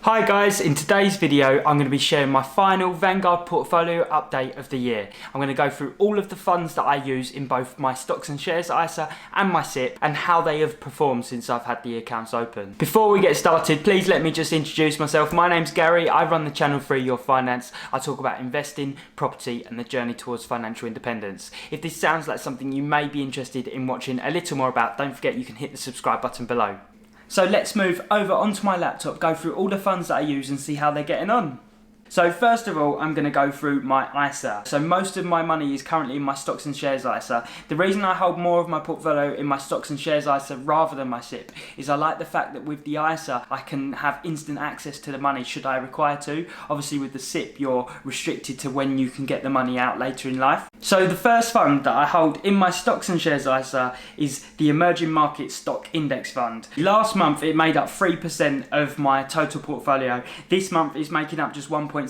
Hi guys, in today's video I'm going to be sharing my final Vanguard portfolio update of the year. I'm going to go through all of the funds that I use in both my stocks and shares ISA and my SIP and how they have performed since I've had the accounts open. Before we get started, please let me just introduce myself. My name's Gary, I run the channel Free Your Finance. I talk about investing, property and the journey towards financial independence. If this sounds like something you may be interested in watching a little more about, don't forget you can hit the subscribe button below. So let's move over onto my laptop, go through all the funds that I use and see how they're getting on. So first of all, I'm going to go through my ISA. So most of my money is currently in my stocks and shares ISA. The reason I hold more of my portfolio in my stocks and shares ISA rather than my SIP is I like the fact that with the ISA, I can have instant access to the money should I require to. Obviously with the SIP, you're restricted to when you can get the money out later in life. So the first fund that I hold in my stocks and shares ISA is the Emerging Market Stock Index Fund. Last month, it made up 3% of my total portfolio. This month, it's making up just 1.67.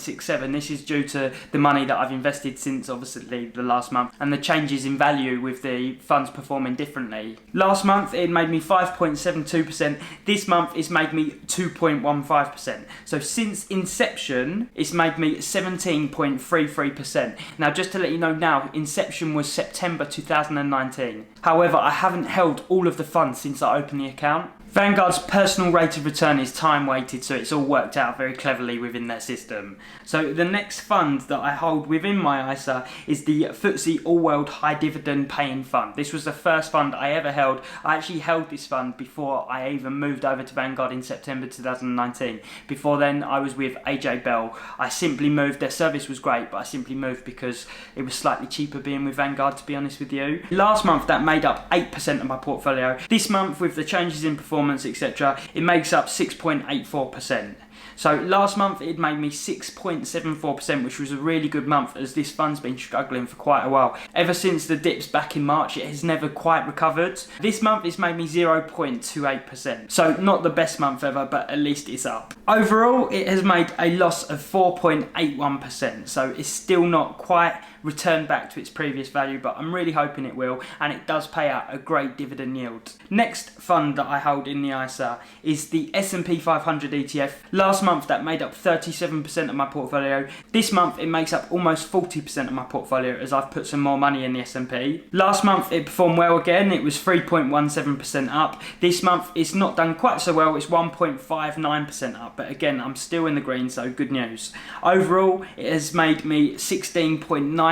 This is due to the money that I've invested since obviously the last month and the changes in value with the funds performing differently. Last month it made me 5.72%. This month it's made me 2.15%. So since inception it's made me 17.33%. Now just to let you know now, inception was September 2019. However, I haven't held all of the funds since I opened the account. Vanguard's personal rate of return is time weighted, so it's all worked out very cleverly within their system. So the next fund that I hold within my ISA is the FTSE All World High Dividend Paying Fund. This was the first fund I ever held. I actually held this fund before I even moved over to Vanguard in September 2019. Before then I was with AJ Bell. I simply moved, their service was great, but I simply moved because it was slightly cheaper being with Vanguard, to be honest with you. Last month that made up 8% of my portfolio. This month with the changes in performance etc, it makes up 6.84%. So last month it made me 6.74%, which was a really good month as this fund's been struggling for quite a while. Ever since the dips back in March, it has never quite recovered. This month it's made me 0.28%. So not the best month ever, but at least it's up. Overall, it has made a loss of 4.81%. So it's still not quite returned back to its previous value, but I'm really hoping it will, and it does pay out a great dividend yield. Next fund that I hold in the ISA is the S&P 500 ETF. Last month that made up 37% of my portfolio. This month it makes up almost 40% of my portfolio as I've put some more money in the S&P. Last month it performed well again, it was 3.17% up. This month it's not done quite so well, it's 1.59% up, but again I'm still in the green, so good news. Overall it has made me 16.98%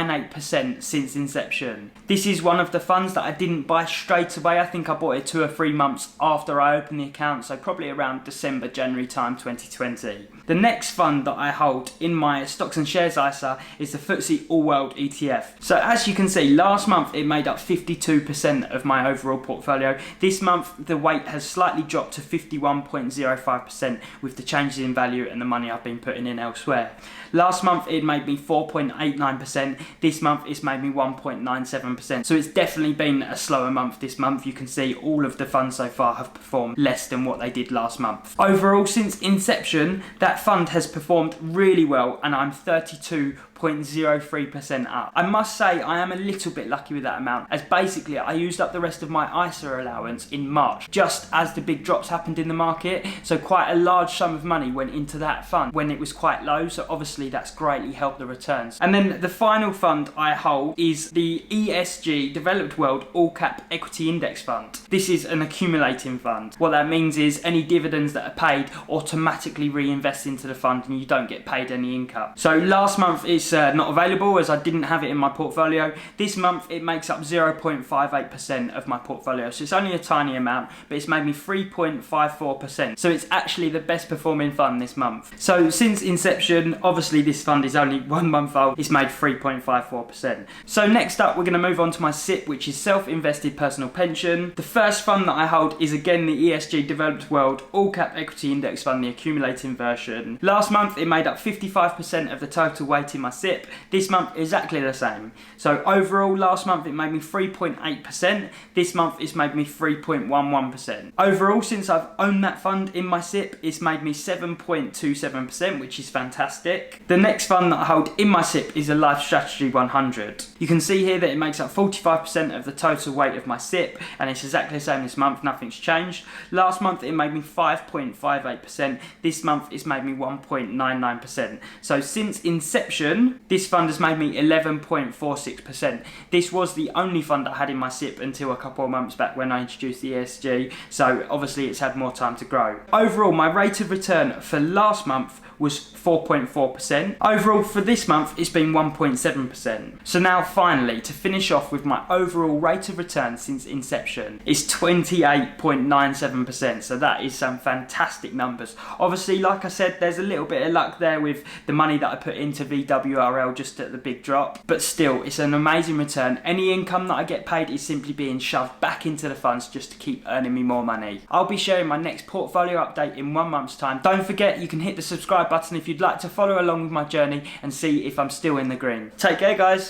since inception. This is one of the funds that I didn't buy straight away. I think I bought it 2 or 3 months after I opened the account, so probably around December, January time 2020. The next fund that I hold in my stocks and shares ISA is the FTSE All World ETF. So as you can see, last month it made up 52% of my overall portfolio. This month the weight has slightly dropped to 51.05% with the changes in value and the money I've been putting in elsewhere. Last month it made me 4.89%. This month it's made me 1.97%. So it's definitely been a slower month this month. You can see all of the funds so far have performed less than what they did last month. Overall, since inception, that fund has performed really well and I'm 32.03% up. I must say I am a little bit lucky with that amount, as basically I used up the rest of my ISA allowance in March just as the big drops happened in the market, so quite a large sum of money went into that fund when it was quite low, so obviously that's greatly helped the returns. And then the final fund I hold is the ESG Developed World All Cap Equity Index Fund. This is an accumulating fund. What that means is any dividends that are paid automatically reinvest into the fund and you don't get paid any income. So last month it's not available as I didn't have it in my portfolio. This month it makes up 0.58% of my portfolio, so it's only a tiny amount, but it's made me 3.54%. So it's actually the best performing fund this month. So since inception, obviously this fund is only 1 month old, it's made 3.54%. So next up we're going to move on to my SIP, which is self-invested personal pension. The first fund that I hold is again the ESG Developed World All Cap Equity Index Fund, the accumulating version. Last month it made up 55% of the total weight in my SIP. This month exactly the same. So overall last month it made me 3.8%. This month it's made me 3.11%. Overall, since I've owned that fund in my SIP, it's made me 7.27%, which is fantastic. The next fund that I hold in my SIP is a Life Strategy 100. You can see here that it makes up 45% of the total weight of my SIP, and it's exactly the same this month, nothing's changed. Last month it made me 5.58%, this month it's made me 1.99%. So since inception, this fund has made me 11.46%. This was the only fund I had in my SIP until a couple of months back when I introduced the ESG, so obviously it's had more time to grow. Overall, my rate of return for last month was 4.4%. Overall for this month it's been 1.7%. So now finally, to finish off with my overall rate of return since inception, is 28.97%. So that is some fantastic numbers. Obviously, like I said, there's a little bit of luck there with the money that I put into VWRL just at the big drop, but still it's an amazing return. Any income that I get paid is simply being shoved back into the funds just to keep earning me more money. I'll be sharing my next portfolio update in 1 month's time. Don't forget, you can hit the subscribe button if you'd like to follow along with my journey and see if I'm still in the green. Take care, guys.